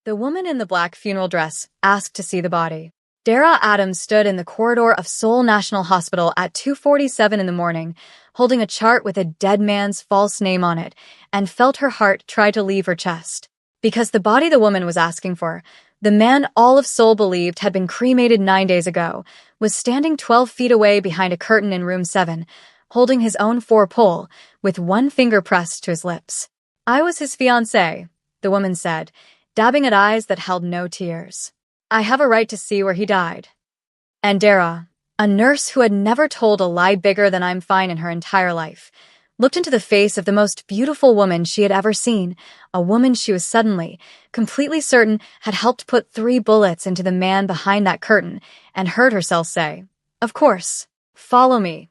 The woman in the black funeral dress asked to see the body. Dara Adams stood in the corridor of Seoul National Hospital at 2:47 in the morning, holding a chart with a dead man's false name on it, and felt her heart try to leave her chest. Because the body the woman was asking for, the man all of Seoul believed had been cremated 9 days ago, was standing 12 feet away behind a curtain in room 7, holding his own 4-pole, with one finger pressed to his lips. "I was his fiancée," the woman said, dabbing at eyes that held no tears. "I have a right to see where he died." And Dara, a nurse who had never told a lie bigger than "I'm fine" in her entire life, looked into the face of the most beautiful woman she had ever seen, a woman she was suddenly, completely certain had helped put 3 bullets into the man behind that curtain, and heard herself say, "Of course. Follow me."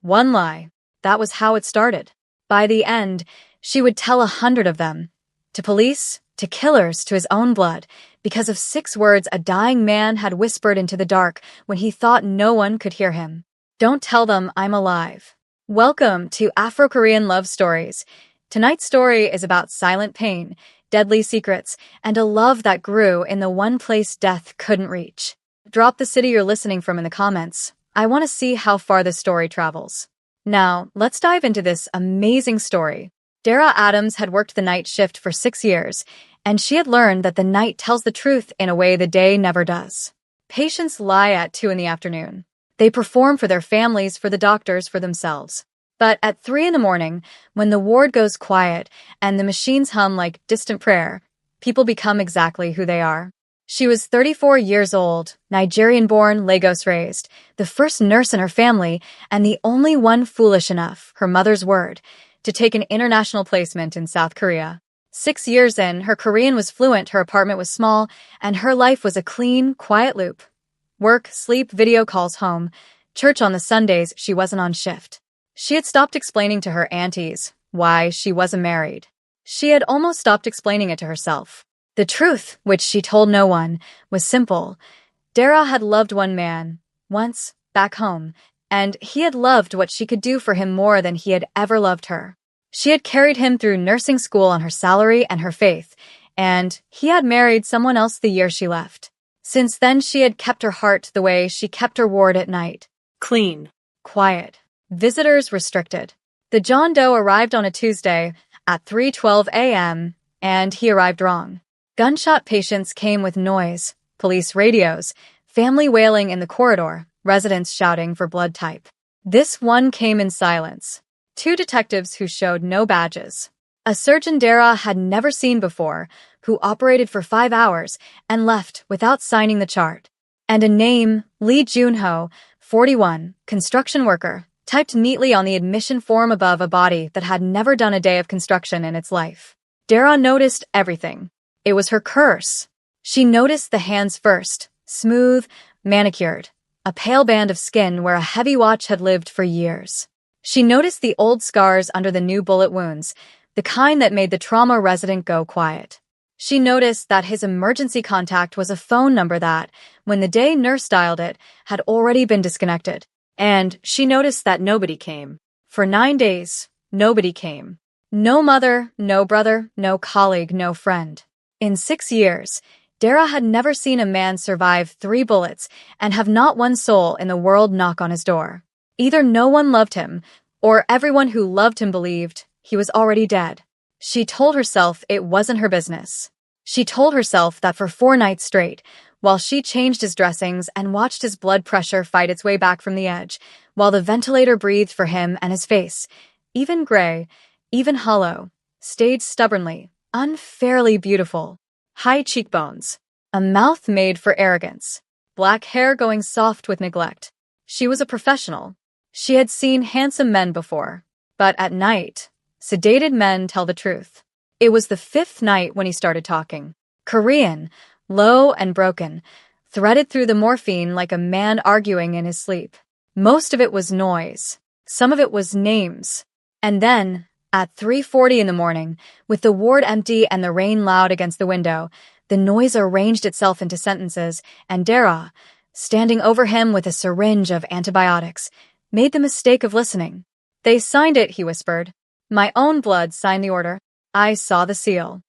One lie. That was how it started. By the end, she would tell 100 of them. To police, to killers, to his own blood, because of 6 words a dying man had whispered into the dark when he thought no one could hear him. "Don't tell them I'm alive." Welcome to Afro-Korean Love Stories. Tonight's story is about silent pain, deadly secrets, and a love that grew in the one place death couldn't reach. Drop the city you're listening from in the comments. I want to see how far this story travels. Now, let's dive into this amazing story. Dara Adams had worked the night shift for 6 years, and she had learned that the night tells the truth in a way the day never does. Patients lie at 2 in the afternoon. They perform for their families, for the doctors, for themselves. But at 3 in the morning, when the ward goes quiet and the machines hum like distant prayer, people become exactly who they are. She was 34 years old, Nigerian-born, Lagos-raised, the first nurse in her family, and the only one foolish enough, her mother's word, to take an international placement in South Korea. 6 years in, her Korean was fluent, her apartment was small, and her life was a clean, quiet loop. Work, sleep, video calls home. Church on the Sundays she wasn't on shift. She had stopped explaining to her aunties why she wasn't married. She had almost stopped explaining it to herself. The truth, which she told no one, was simple. Dara had loved one man, once, back home, and he had loved what she could do for him more than he had ever loved her. She had carried him through nursing school on her salary and her faith, and he had married someone else the year she left. Since then, she had kept her heart the way she kept her ward at night. Clean. Quiet. Visitors restricted. The John Doe arrived on a Tuesday at 3:12 a.m., and he arrived wrong. Gunshot patients came with noise, police radios, family wailing in the corridor, residents shouting for blood type. This one came in silence. 2 detectives who showed no badges. A surgeon Dara had never seen before, who operated for 5 hours and left without signing the chart. And a name, Lee Junho, 41, construction worker, typed neatly on the admission form above a body that had never done a day of construction in its life. Dara noticed everything. It was her curse. She noticed the hands first, smooth, manicured, a pale band of skin where a heavy watch had lived for years. She noticed the old scars under the new bullet wounds, the kind that made the trauma resident go quiet. She noticed that his emergency contact was a phone number that, when the day nurse dialed it, had already been disconnected. And she noticed that nobody came. For 9 days, nobody came. No mother, no brother, no colleague, no friend. In 6 years, Dara had never seen a man survive 3 bullets and have not one soul in the world knock on his door. Either no one loved him, or everyone who loved him believed he was already dead. She told herself it wasn't her business. She told herself that for 4 nights straight, while she changed his dressings and watched his blood pressure fight its way back from the edge, while the ventilator breathed for him and his face, even gray, even hollow, stayed stubbornly, unfairly beautiful. High cheekbones, a mouth made for arrogance, black hair going soft with neglect. She was a professional. She had seen handsome men before, but at night, sedated men tell the truth. It was the 5th night when he started talking. Korean, low and broken, threaded through the morphine like a man arguing in his sleep. Most of it was noise. Some of it was names. And then, at 3:40 in the morning, with the ward empty and the rain loud against the window, the noise arranged itself into sentences, and Dara, standing over him with a syringe of antibiotics, made the mistake of listening. "They signed it," he whispered. "My own blood signed the order. I saw the seal."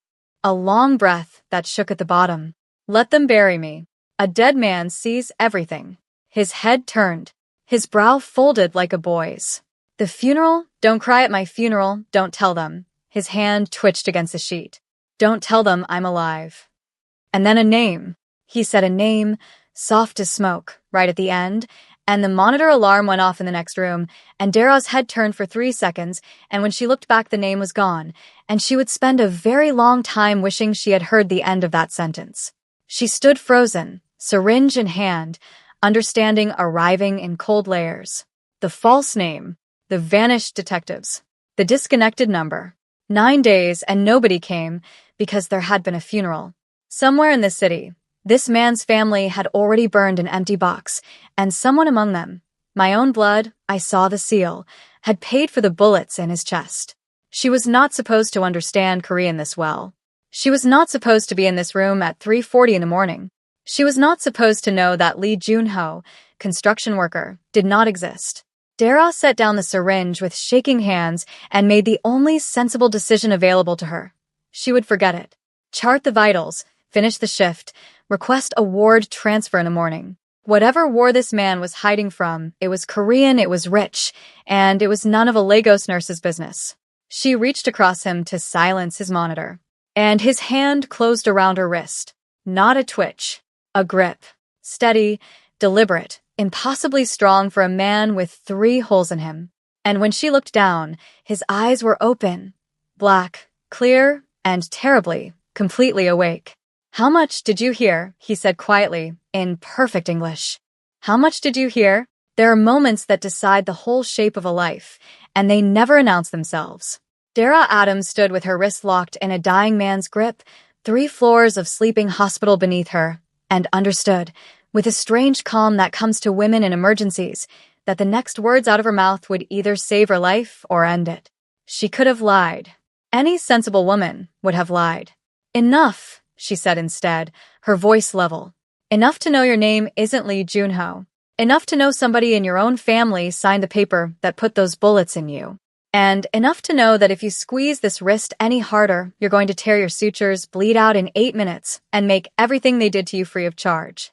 A long breath that shook at the bottom. Let them bury me. A dead man sees everything. His head turned. His brow folded like a boy's. The funeral? Don't cry at my funeral, don't tell them. His hand twitched against the sheet. Don't tell them I'm alive. And then a name. He said a name, soft as smoke, right at the end, and the monitor alarm went off in the next room, and Dara's head turned for 3 seconds, and when she looked back the name was gone, and she would spend a very long time wishing she had heard the end of that sentence. She stood frozen, syringe in hand, understanding arriving in cold layers. The false name, the vanished detectives, the disconnected number. 9 days and nobody came because there had been a funeral. Somewhere in the city, this man's family had already burned an empty box, and someone among them, my own blood, I saw the seal, had paid for the bullets in his chest. She was not supposed to understand Korean this well. She was not supposed to be in this room at 3:40 in the morning. She was not supposed to know that Lee Junho, construction worker, did not exist. Dara set down the syringe with shaking hands and made the only sensible decision available to her. She would forget it. Chart the vitals, finish the shift, request a ward transfer in the morning. Whatever war this man was hiding from, it was Korean, it was rich, and it was none of a Lagos nurse's business. She reached across him to silence his monitor, and his hand closed around her wrist. Not a twitch, a grip. Steady, deliberate, impossibly strong for a man with 3 holes in him. And when she looked down, his eyes were open, black, clear, and terribly, completely awake. How much did you hear? He said quietly, in perfect English. How much did you hear? There are moments that decide the whole shape of a life, and they never announce themselves. Dara Adams stood with her wrists locked in a dying man's grip, 3 floors of sleeping hospital beneath her, and understood, with a strange calm that comes to women in emergencies, that the next words out of her mouth would either save her life or end it. She could have lied. Any sensible woman would have lied. Enough, she said instead, her voice level. Enough to know your name isn't Lee Junho. Enough to know somebody in your own family signed the paper that put those bullets in you. And enough to know that if you squeeze this wrist any harder, you're going to tear your sutures, bleed out in 8 minutes, and make everything they did to you free of charge.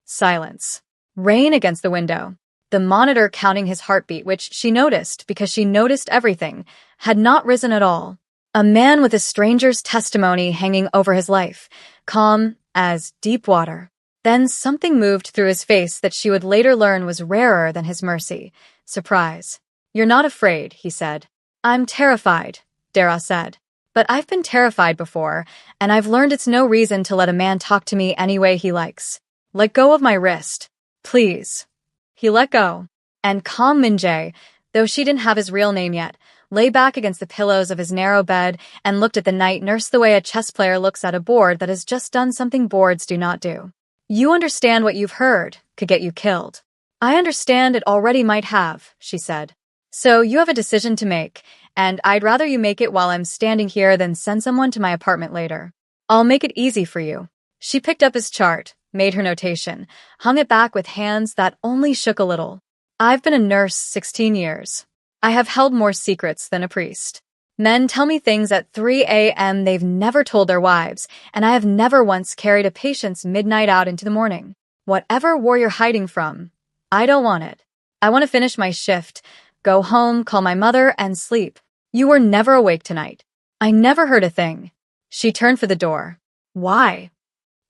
Silence. Rain against the window. The monitor counting his heartbeat, which she noticed because she noticed everything, had not risen at all. A man with a stranger's testimony hanging over his life, calm as deep water. Then something moved through his face that she would later learn was rarer than his mercy. Surprise. You're not afraid, he said. I'm terrified, Dara said. But I've been terrified before, and I've learned it's no reason to let a man talk to me any way he likes. Let go of my wrist. Please. He let go. And calm Min-jae, though she didn't have his real name yet, lay back against the pillows of his narrow bed and looked at the night nurse the way a chess player looks at a board that has just done something boards do not do. You understand what you've heard could get you killed. I understand it already might have, she said. So you have a decision to make, and I'd rather you make it while I'm standing here than send someone to my apartment later. I'll make it easy for you. She picked up his chart, made her notation, hung it back with hands that only shook a little. I've been a nurse 16 years. I have held more secrets than a priest. Men tell me things at 3 a.m. they've never told their wives, and I have never once carried a patient's midnight out into the morning. Whatever war you're hiding from, I don't want it. I want to finish my shift, go home, call my mother, and sleep. You were never awake tonight. I never heard a thing. She turned for the door. Why?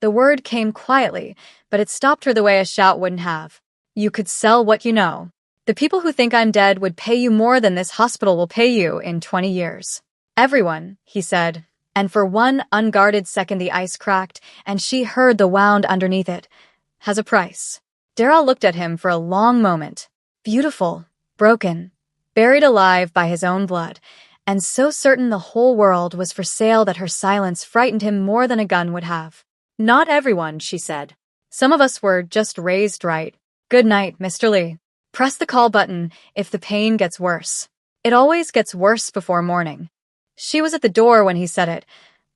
The word came quietly, but it stopped her the way a shout wouldn't have. You could sell what you know. The people who think I'm dead would pay you more than this hospital will pay you in 20 years. Everyone, he said, and for one unguarded second the ice cracked, and she heard the wound underneath it, has a price. Dara looked at him for a long moment. Beautiful. Broken, buried alive by his own blood, and so certain the whole world was for sale that her silence frightened him more than a gun would have. Not everyone, she said. Some of us were just raised right. Good night, Mr. Lee. Press the call button if the pain gets worse. It always gets worse before morning. She was at the door when he said it,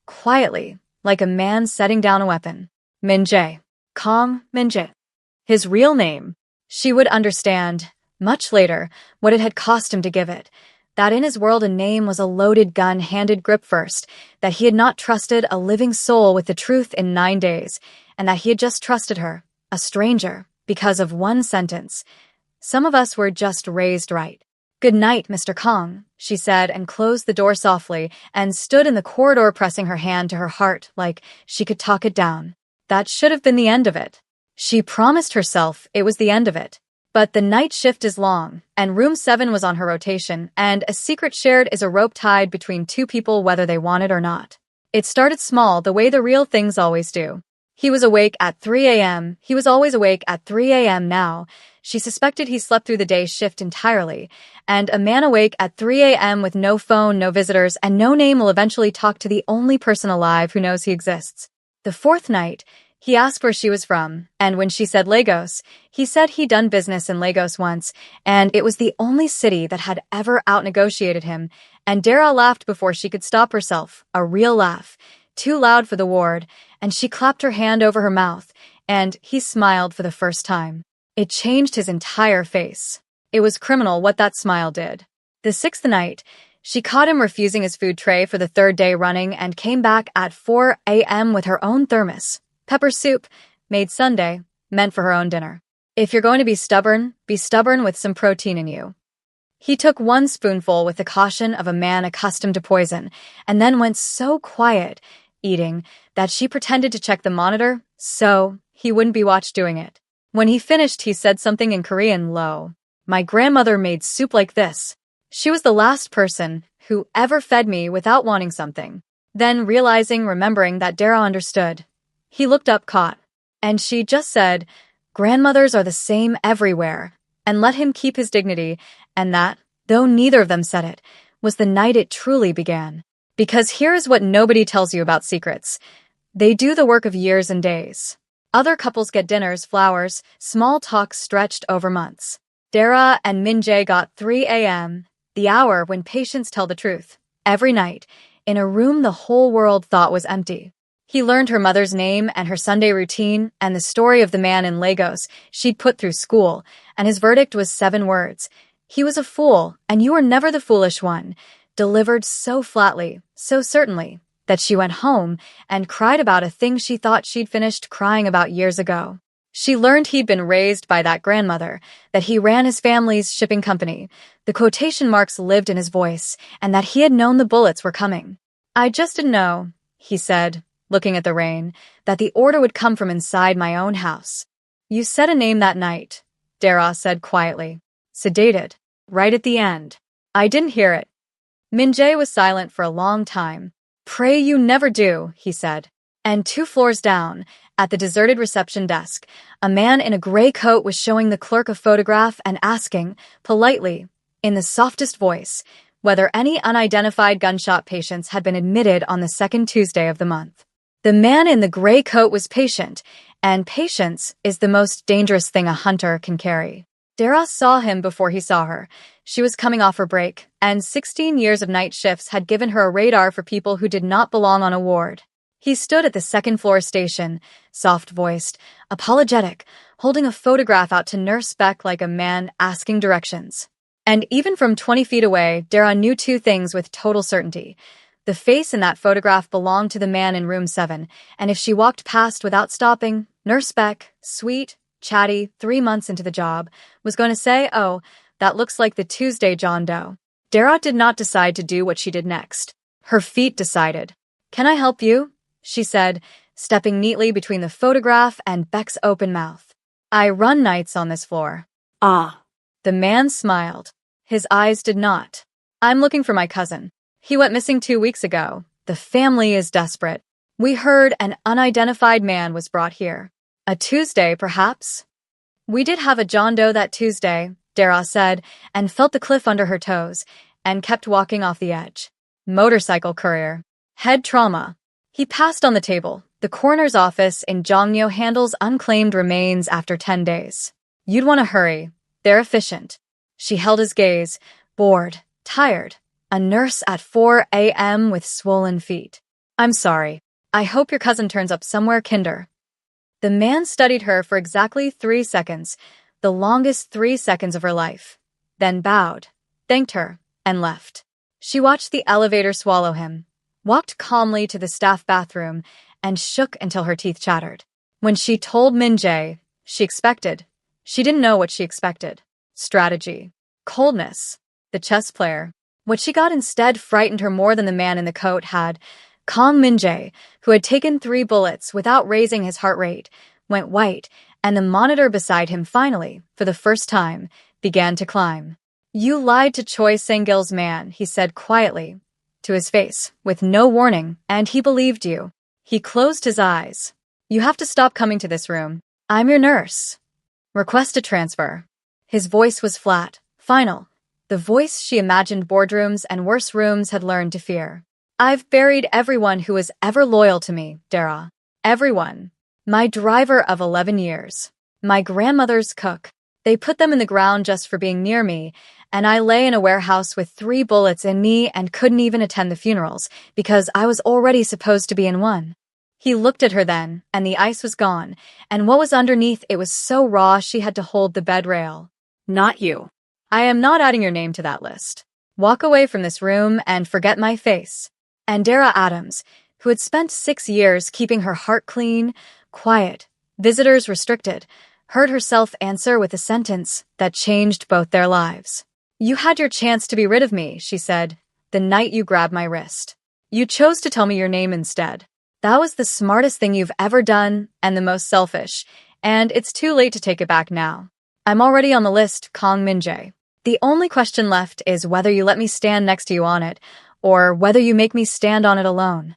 quietly, like a man setting down a weapon. Min-jae. Kong Min-jae. His real name. She would understand much later, what it had cost him to give it, that in his world a name was a loaded gun-handed grip first, that he had not trusted a living soul with the truth in 9 days, and that he had just trusted her, a stranger, because of one sentence. Some of us were just raised right. "Good night, Mr. Kong," she said, and closed the door softly and stood in the corridor pressing her hand to her heart like she could talk it down. That should have been the end of it. She promised herself it was the end of it. But the night shift is long, and room 7 was on her rotation, and a secret shared is a rope tied between two people whether they want it or not. It started small, the way the real things always do. He was awake at 3 a.m. He was always awake at 3 a.m. now. She suspected he slept through the day shift entirely, and a man awake at 3 a.m. with no phone, no visitors, and no name will eventually talk to the only person alive who knows he exists. The 4th night, he asked where she was from, and when she said Lagos, he said he'd done business in Lagos once, and it was the only city that had ever out-negotiated him, and Dara laughed before she could stop herself, a real laugh, too loud for the ward, and she clapped her hand over her mouth, and he smiled for the first time. It changed his entire face. It was criminal what that smile did. The 6th night, she caught him refusing his food tray for the 3rd day running and came back at 4 a.m. with her own thermos. Pepper soup, made Sunday, meant for her own dinner. "If you're going to be stubborn with some protein in you." He took 1 spoonful with the caution of a man accustomed to poison, and then went so quiet, eating, that she pretended to check the monitor, so he wouldn't be watched doing it. When he finished, he said something in Korean low. "My grandmother made soup like this. She was the last person who ever fed me without wanting something." Then remembering that Dara understood. He looked up caught. And she just said, "Grandmothers are the same everywhere," and let him keep his dignity, and that, though neither of them said it, was the night it truly began. Because here is what nobody tells you about secrets. They do the work of years and days. Other couples get dinners, flowers, small talks stretched over months. Dara and Min Jae got 3 a.m., the hour when patients tell the truth, every night, in a room the whole world thought was empty. He learned her mother's name and her Sunday routine and the story of the man in Lagos she'd put through school, and his verdict was 7 words. He was a fool, and you were never the foolish one, delivered so flatly, so certainly, that she went home and cried about a thing she thought she'd finished crying about years ago. She learned he'd been raised by that grandmother, that he ran his family's shipping company, the quotation marks lived in his voice, and that he had known the bullets were coming. "I just didn't know," he said, looking at the rain, "that the order would come from inside my own house." "You said a name that night," Dara said quietly. "Sedated. Right at the end." "I didn't hear it." Min Jae was silent for a long time. "Pray you never do," he said. And 2 floors down, at the deserted reception desk, a man in a gray coat was showing the clerk a photograph and asking, politely, in the softest voice, whether any unidentified gunshot patients had been admitted on the 2nd Tuesday of the month. The man in the gray coat was patient, and patience is the most dangerous thing a hunter can carry. Dara saw him before he saw her. She was coming off her break, and 16 years of night shifts had given her a radar for people who did not belong on a ward. He stood at the 2nd-floor station, soft-voiced, apologetic, holding a photograph out to Nurse Beck like a man asking directions. And even from 20 feet away, Dara knew 2 things with total certainty. The face in that photograph belonged to the man in room 7, and if she walked past without stopping, Nurse Beck, sweet, chatty, 3 months into the job, was going to say, "Oh, that looks like the Tuesday John Doe." Dara did not decide to do what she did next. Her feet decided. "Can I help you?" she said, stepping neatly between the photograph and Beck's open mouth. "I run nights on this floor." "Ah." The man smiled. His eyes did not. "I'm looking for my cousin. He went missing 2 weeks ago. The family is desperate. We heard an unidentified man was brought here. A Tuesday, perhaps?" "We did have a John Doe that Tuesday," Dara said, and felt the cliff under her toes, and kept walking off the edge. "Motorcycle courier. Head trauma." He passed on the table. The coroner's office in Jongnyo handles unclaimed remains after 10 days. "You'd want to hurry. They're efficient." She held his gaze, bored, tired. A nurse at 4 a.m. with swollen feet. "I'm sorry. I hope your cousin turns up somewhere kinder." The man studied her for exactly 3 seconds, the longest 3 seconds of her life, then bowed, thanked her, and left. She watched the elevator swallow him, walked calmly to the staff bathroom, and shook until her teeth chattered. When she told Min-jae, she expected. She didn't know what she expected. Strategy. Coldness. The chess player. What she got instead frightened her more than the man in the coat had. Kong Min-jae, who had taken 3 bullets without raising his heart rate, went white, and the monitor beside him finally, for the first time, began to climb. "You lied to Choi Sang-gil's man," he said quietly, to his face, with no warning, and he believed you. He closed his eyes. "You have to stop coming to this room. I'm your nurse. Request a transfer." His voice was flat, final, the voice she imagined boardrooms and worse rooms had learned to fear. "I've buried everyone who was ever loyal to me, Dara. Everyone. My driver of 11 years. My grandmother's cook. They put them in the ground just for being near me, and I lay in a warehouse with 3 bullets in me and couldn't even attend the funerals because I was already supposed to be in one." He looked at her then, and the ice was gone, and what was underneath it was so raw she had to hold the bed rail. "Not you. I am not adding your name to that list. Walk away from this room and forget my face." And Dara Adams, who had spent 6 years keeping her heart clean, quiet, visitors restricted, heard herself answer with a sentence that changed both their lives. "You had your chance to be rid of me," she said, "the night you grabbed my wrist. You chose to tell me your name instead. That was the smartest thing you've ever done and the most selfish, and it's too late to take it back now. I'm already on the list, Kong Min-jae. The only question left is whether you let me stand next to you on it, or whether you make me stand on it alone."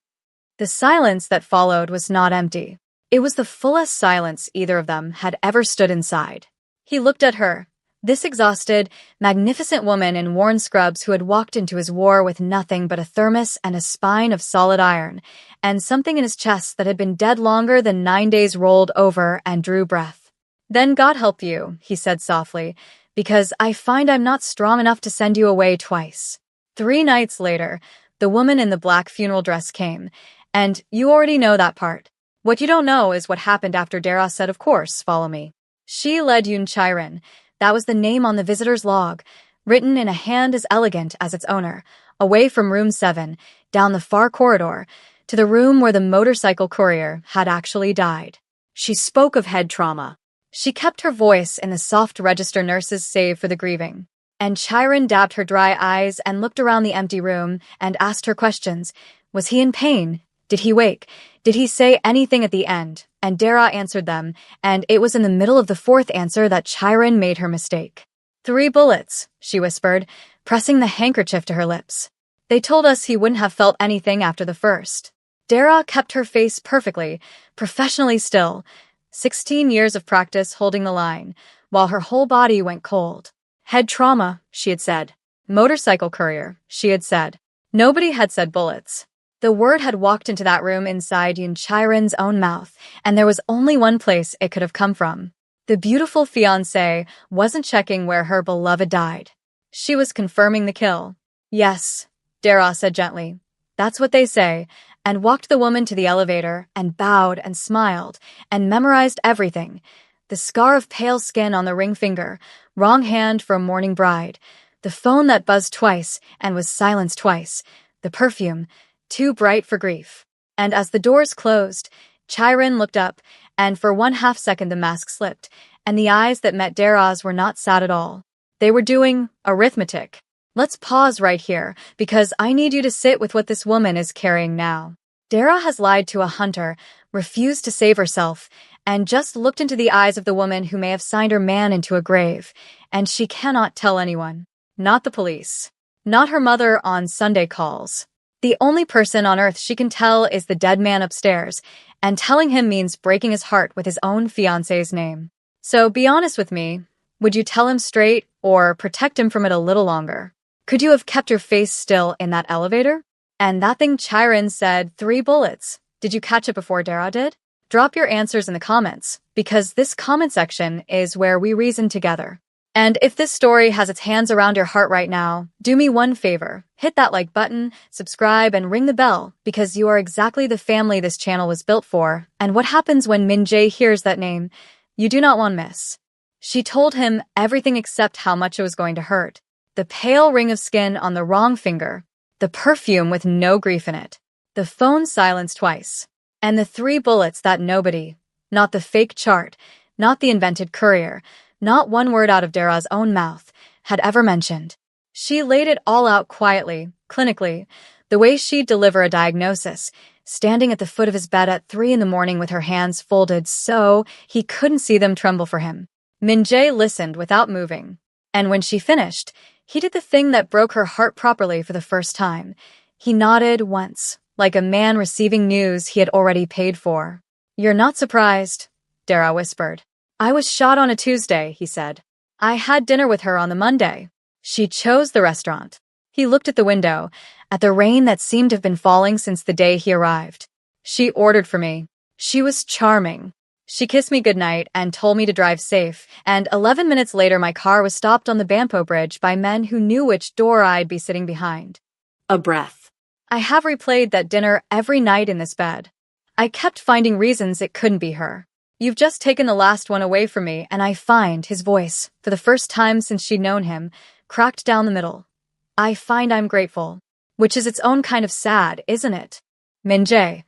The silence that followed was not empty. It was the fullest silence either of them had ever stood inside. He looked at her, this exhausted, magnificent woman in worn scrubs who had walked into his war with nothing but a thermos and a spine of solid iron, and something in his chest that had been dead longer than 9 days rolled over and drew breath. "Then God help you," he said softly, "because I find I'm not strong enough to send you away twice." 3 nights later, the woman in the black funeral dress came, and you already know that part. What you don't know is what happened after Dara said, "Of course, follow me." She led Yoon Chiren, that was the name on the visitor's log, written in a hand as elegant as its owner, away from room 7, down the far corridor, to the room where the motorcycle courier had actually died. She spoke of head trauma. She kept her voice in the soft register nurses save for the grieving. And Chiren dabbed her dry eyes and looked around the empty room and asked her questions. Was he in pain? Did he wake? Did he say anything at the end? And Dara answered them, and it was in the middle of the 4th answer that Chiren made her mistake. 3 bullets, she whispered, pressing the handkerchief to her lips. They told us he wouldn't have felt anything after the 1st. Dara kept her face perfectly, professionally still, 16 years of practice holding the line, while her whole body went cold. Head trauma, she had said. Motorcycle courier, she had said. Nobody had said bullets. The word had walked into that room inside Yoon Chiren's own mouth, and there was only one place it could have come from. The beautiful fiancé wasn't checking where her beloved died. She was confirming the kill. Yes, Dara said gently. That's what they say, and walked the woman to the elevator and bowed and smiled and memorized everything. The scar of pale skin on the ring finger, wrong hand for a mourning bride, the phone that buzzed twice and was silenced twice, the perfume, too bright for grief. And as the doors closed, Chiren looked up, and for 1/2 second the mask slipped, and the eyes that met Dara's were not sad at all. They were doing arithmetic. Let's pause right here, because I need you to sit with what this woman is carrying now. Dara has lied to a hunter, refused to save herself, and just looked into the eyes of the woman who may have signed her man into a grave, and she cannot tell anyone. Not the police. Not her mother on Sunday calls. The only person on earth she can tell is the dead man upstairs, and telling him means breaking his heart with his own fiancé's name. So be honest with me. Would you tell him straight, or protect him from it a little longer? Could you have kept your face still in that elevator? And that thing Chiren said, 3 bullets. Did you catch it before Dara did? Drop your answers in the comments, because this comment section is where we reason together. And if this story has its hands around your heart right now, do me one favor. Hit that like button, subscribe, and ring the bell, because you are exactly the family this channel was built for. And what happens when Min-jae hears that name? You do not want to miss. She told him everything except how much it was going to hurt. The pale ring of skin on the wrong finger. The perfume with no grief in it. The phone silenced twice. And the 3 bullets that nobody, not the fake chart, not the invented courier, not one word out of Dara's own mouth, had ever mentioned. She laid it all out quietly, clinically, the way she'd deliver a diagnosis, standing at the foot of his bed at 3 in the morning with her hands folded so he couldn't see them tremble for him. Min-jae listened without moving. And when she finished, he did the thing that broke her heart properly for the first time. He nodded once, like a man receiving news he had already paid for. "You're not surprised," Dara whispered. "I was shot on a Tuesday," he said. "I had dinner with her on the Monday. She chose the restaurant." He looked at the window, at the rain that seemed to have been falling since the day he arrived. "She ordered for me. She was charming. She kissed me goodnight and told me to drive safe, and 11 minutes later my car was stopped on the Bampo Bridge by men who knew which door I'd be sitting behind." A breath. "I have replayed that dinner every night in this bed. I kept finding reasons it couldn't be her. You've just taken the last one away from me, and I find," his voice, for the first time since she'd known him, cracked down the middle. "I find I'm grateful. Which is its own kind of sad, isn't it? Min-jae.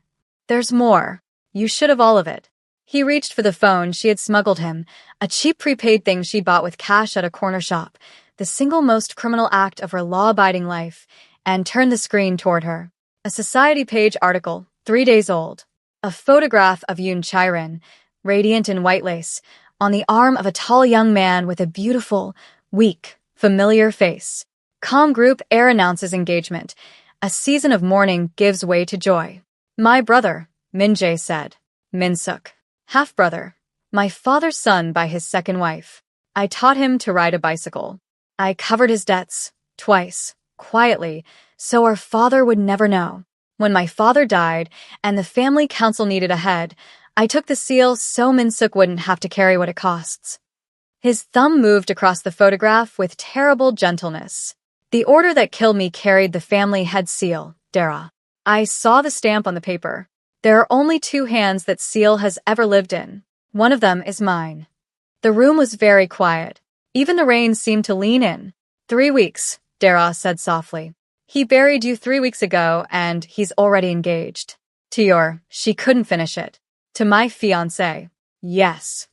There's more. You should have all of it." He reached for the phone she had smuggled him, a cheap prepaid thing she bought with cash at a corner shop, the single most criminal act of her law-abiding life, and turned the screen toward her. A Society page article, 3 days old. A photograph of Yoon Chirin, radiant in white lace, on the arm of a tall young man with a beautiful, weak, familiar face. Calm group air announces engagement. A season of mourning gives way to joy. "My brother," Min-jae said. "Min-suk. Half-brother. My father's son by his second wife. I taught him to ride a bicycle. I covered his debts, twice, quietly, so our father would never know. When my father died and the family council needed a head, I took the seal so Min-suk wouldn't have to carry what it costs." His thumb moved across the photograph with terrible gentleness. "The order that killed me carried the family head seal, Dara. I saw the stamp on the paper. There are only 2 hands that seal has ever lived in. One of them is mine." The room was very quiet. Even the rain seemed to lean in. 3 weeks, Dara said softly. "He buried you 3 weeks ago, and he's already engaged." "To your," she couldn't finish it. "To my fiancé." "Yes."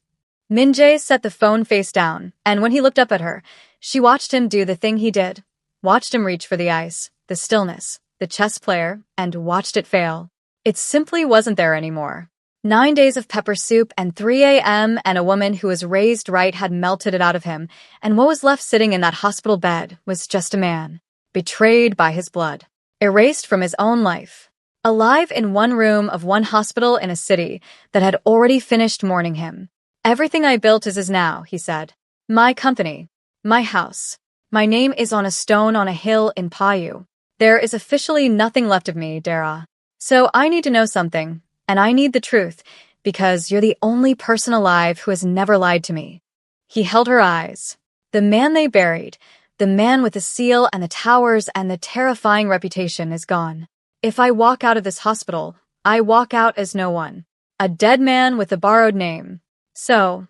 Min-jae set the phone face down, and when he looked up at her, she watched him do the thing he did. Watched him reach for the ice, the stillness, the chess player, and watched it fail. It simply wasn't there anymore. 9 days of pepper soup and 3 a.m. and a woman who was raised right had melted it out of him, and what was left sitting in that hospital bed was just a man, betrayed by his blood, erased from his own life, alive in one room of one hospital in a city that had already finished mourning him. "Everything I built is now," he said. "My company, my house. My name is on a stone on a hill in Payu. There is officially nothing left of me, Dara. So I need to know something, and I need the truth, because you're the only person alive who has never lied to me." He held her eyes. "The man they buried, the man with the seal and the towers and the terrifying reputation is gone. If I walk out of this hospital, I walk out as no one. A dead man with a borrowed name. So,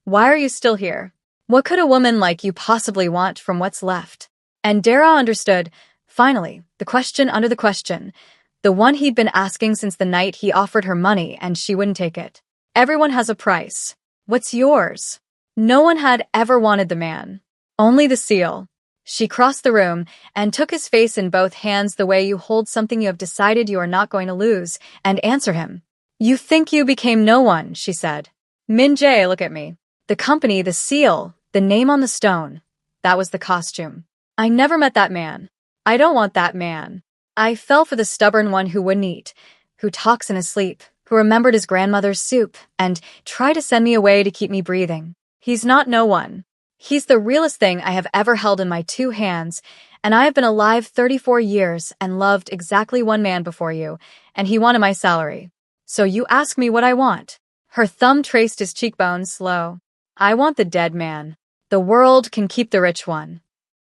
why are you still here? What could a woman like you possibly want from what's left?" And Dara understood, finally, the question under the question, the one he'd been asking since the night he offered her money and she wouldn't take it. Everyone has a price. What's yours? No one had ever wanted the man. Only the seal. She crossed the room and took his face in both hands the way you hold something you have decided you are not going to lose, and answer him. "You think you became no one," she said. "Min-jae, look at me. The company, the seal, the name on the stone. That was the costume. I never met that man. I don't want that man. I fell for the stubborn one who wouldn't eat, who talks in his sleep, who remembered his grandmother's soup, and tried to send me away to keep me breathing. He's not no one. He's the realest thing I have ever held in my 2 hands, and I have been alive 34 years and loved exactly one man before you, and he wanted my salary. So you ask me what I want." Her thumb traced his cheekbones slow. "I want the dead man. The world can keep the rich one."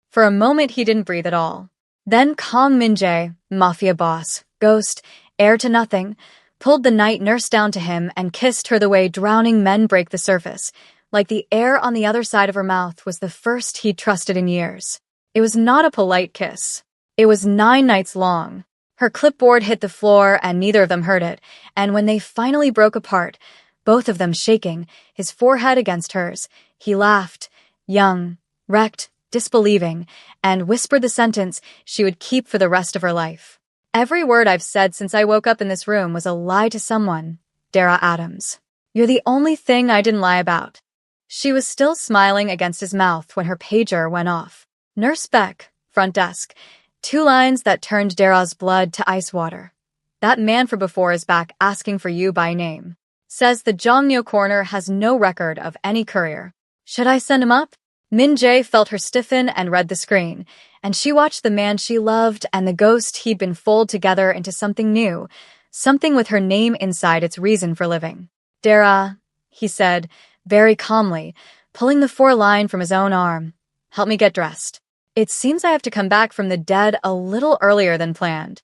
For a moment he didn't breathe at all. Then Kong Min-jae, Mafia boss, ghost, heir to nothing, pulled the night nurse down to him and kissed her the way drowning men break the surface, like the air on the other side of her mouth was the first he'd trusted in years. It was not a polite kiss. It was 9 nights long. Her clipboard hit the floor and neither of them heard it, and when they finally broke apart, both of them shaking, his forehead against hers, he laughed, young, wrecked, disbelieving, and whispered the sentence she would keep for the rest of her life. Every word I've said since I woke up in this room was a lie to someone, Dara Adams. You're the only thing I didn't lie about. She was still smiling against his mouth when her pager went off. Nurse Beck, front desk. 2 lines that turned Dara's blood to ice water. That man from before is back asking for you by name. Says the Jongnyo corner has no record of any courier. Should I send him up? Min Jae felt her stiffen and read the screen, and she watched the man she loved and the ghost he'd been folded together into something new, something with her name inside its reason for living. Dara, he said, very calmly, pulling the 4 line from his own arm. Help me get dressed. It seems I have to come back from the dead a little earlier than planned.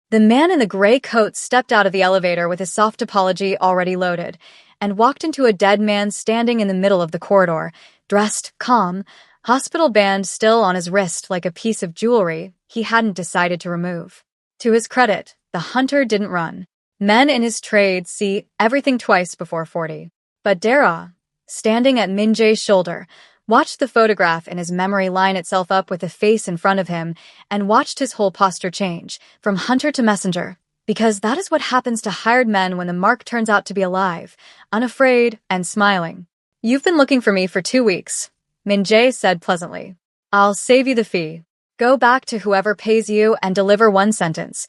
The man in the gray coat stepped out of the elevator with his soft apology already loaded, and walked into a dead man standing in the middle of the corridor, dressed, calm, hospital band still on his wrist like a piece of jewelry he hadn't decided to remove. To his credit, the hunter didn't run. Men in his trade see everything twice before 40. But Dara, standing at Min Jae's shoulder, watched the photograph in his memory line itself up with the face in front of him and watched his whole posture change, from hunter to messenger, because that is what happens to hired men when the mark turns out to be alive, unafraid, and smiling. You've been looking for me for 2 weeks, Min Jae said pleasantly. I'll save you the fee. Go back to whoever pays you and deliver 1 sentence.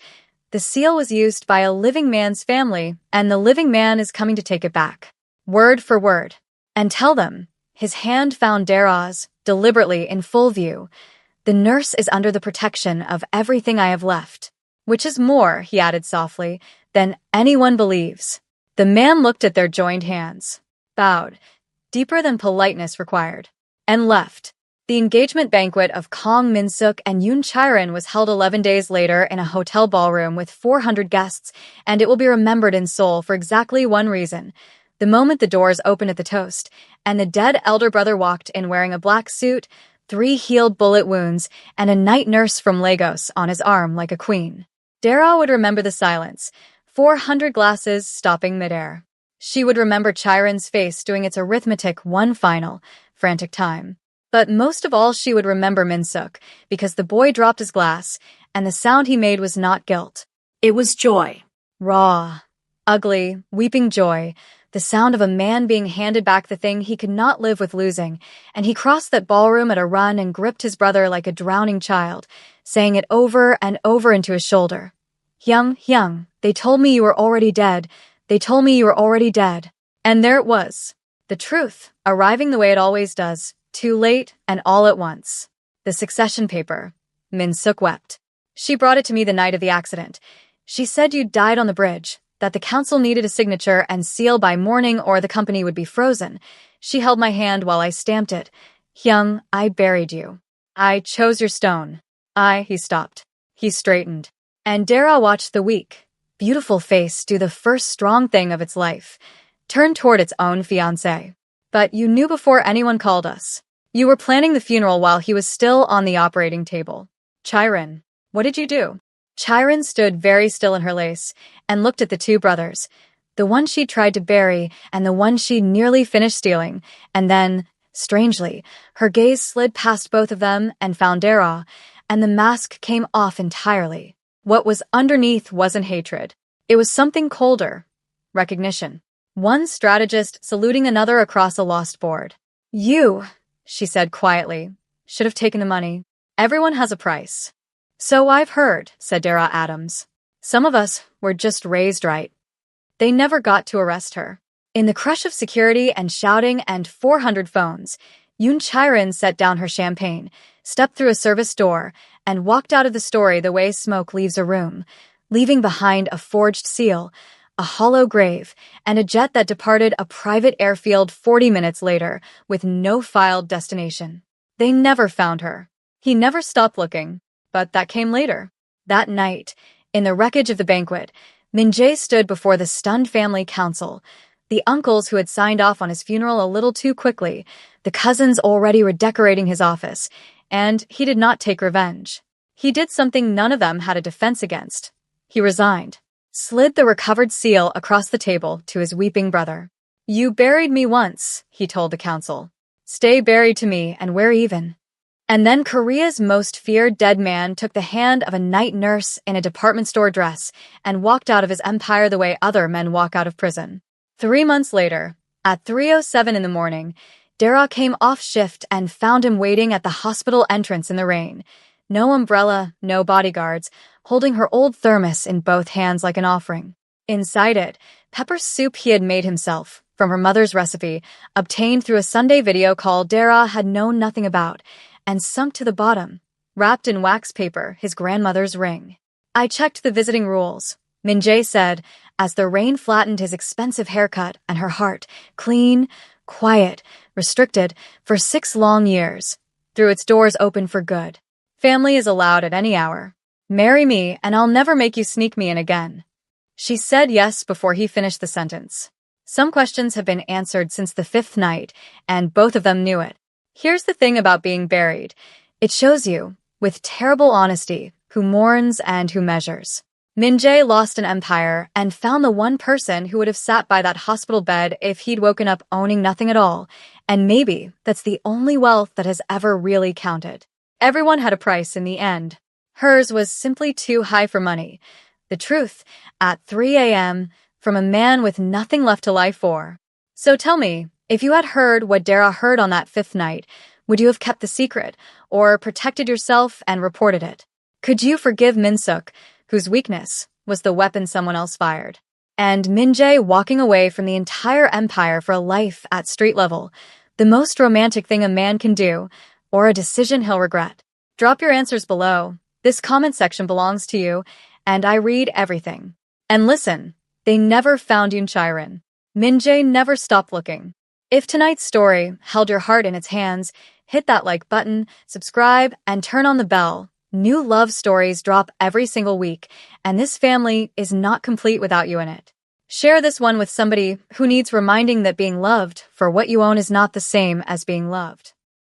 The seal was used by a living man's family, and the living man is coming to take it back. Word for word. And tell them, his hand found Dara's, deliberately in full view. The nurse is under the protection of everything I have left. Which is more, he added softly, than anyone believes. The man looked at their joined hands, bowed, deeper than politeness required, and left. The engagement banquet of Kong Min-suk and Yoon Chae-rin was held 11 days later in a hotel ballroom with 400 guests, and it will be remembered in Seoul for exactly one reason. The moment the doors opened at the toast, and the dead elder brother walked in wearing a black suit, 3 healed bullet wounds, and a night nurse from Lagos on his arm like a queen. Dara would remember the silence, 400 glasses stopping midair. She would remember Chae-rin's face doing its arithmetic one final, frantic time. But most of all she would remember Min-suk, because the boy dropped his glass, and the sound he made was not guilt. It was joy. Raw, ugly, weeping joy. The sound of a man being handed back the thing he could not live with losing, and he crossed that ballroom at a run and gripped his brother like a drowning child, saying it over and over into his shoulder. Hyung, they told me you were already dead. They told me you were already dead. And there it was. The truth, arriving the way it always does, too late and all at once. The succession paper. Min-suk wept. She brought it to me the night of the accident. She said you died on the bridge, that the council needed a signature and seal by morning or the company would be frozen. She held my hand while I stamped it. Hyung, I buried you. I chose your stone. He stopped. He straightened. And Dara watched the weak, beautiful face do the first strong thing of its life, turn toward its own fiancé. But you knew before anyone called us. You were planning the funeral while he was still on the operating table. Chae-rin, what did you do? Chae-rin stood very still in her lace and looked at the 2 brothers, the one she'd tried to bury and the one she'd nearly finished stealing, and then, strangely, her gaze slid past both of them and found Dara, and the mask came off entirely. What was underneath wasn't hatred. It was something colder. Recognition. One strategist saluting another across a lost board. You, she said quietly, should have taken the money. Everyone has a price. So I've heard, said Dara Adams. Some of us were just raised right. They never got to arrest her. In the crush of security and shouting and 400 phones, Yoon Chae-rin set down her champagne, stepped through a service door, and walked out of the story the way smoke leaves a room, leaving behind a forged seal, a hollow grave, and a jet that departed a private airfield 40 minutes later with no filed destination. They never found her. He never stopped looking. But that came later. That night, in the wreckage of the banquet, Min Jae stood before the stunned family council, the uncles who had signed off on his funeral a little too quickly, the cousins already redecorating his office, and he did not take revenge. He did something none of them had a defense against. He resigned, slid the recovered seal across the table to his weeping brother. "You buried me once," he told the council. "Stay buried to me, and we're even." And then Korea's most feared dead man took the hand of a night nurse in a department store dress and walked out of his empire the way other men walk out of prison. 3 months later, at 3:07 in the morning, Dara came off shift and found him waiting at the hospital entrance in the rain. No umbrella, no bodyguards, holding her old thermos in both hands like an offering. Inside it, pepper soup he had made himself, from her mother's recipe, obtained through a Sunday video call Dara had known nothing about, and sunk to the bottom, wrapped in wax paper, his grandmother's ring. "I checked the visiting rules," Min-jae said, as the rain flattened his expensive haircut and her heart, clean, quiet, restricted, for 6 long years, threw its doors open for good. "Family is allowed at any hour. Marry me and I'll never make you sneak me in again." She said yes before he finished the sentence. Some questions have been answered since the 5th night, and both of them knew it. Here's the thing about being buried. It shows you, with terrible honesty, who mourns and who measures. Min-jae lost an empire and found the one person who would have sat by that hospital bed if he'd woken up owning nothing at all, and maybe that's the only wealth that has ever really counted. Everyone had a price in the end. Hers was simply too high for money. The truth, at 3 a.m., from a man with nothing left to lie for. So tell me, if you had heard what Dara heard on that 5th night, would you have kept the secret, or protected yourself and reported it? Could you forgive Min-suk, whose weakness was the weapon someone else fired? And Min-jae walking away from the entire empire for a life at street level, the most romantic thing a man can do, or a decision he'll regret? Drop your answers below. This comment section belongs to you, and I read everything. And listen, they never found Yoon Chae-rin. Min-jae never stopped looking. If tonight's story held your heart in its hands, hit that like button, subscribe, and turn on the bell. New love stories drop every single week, and this family is not complete without you in it. Share this one with somebody who needs reminding that being loved for what you own is not the same as being loved.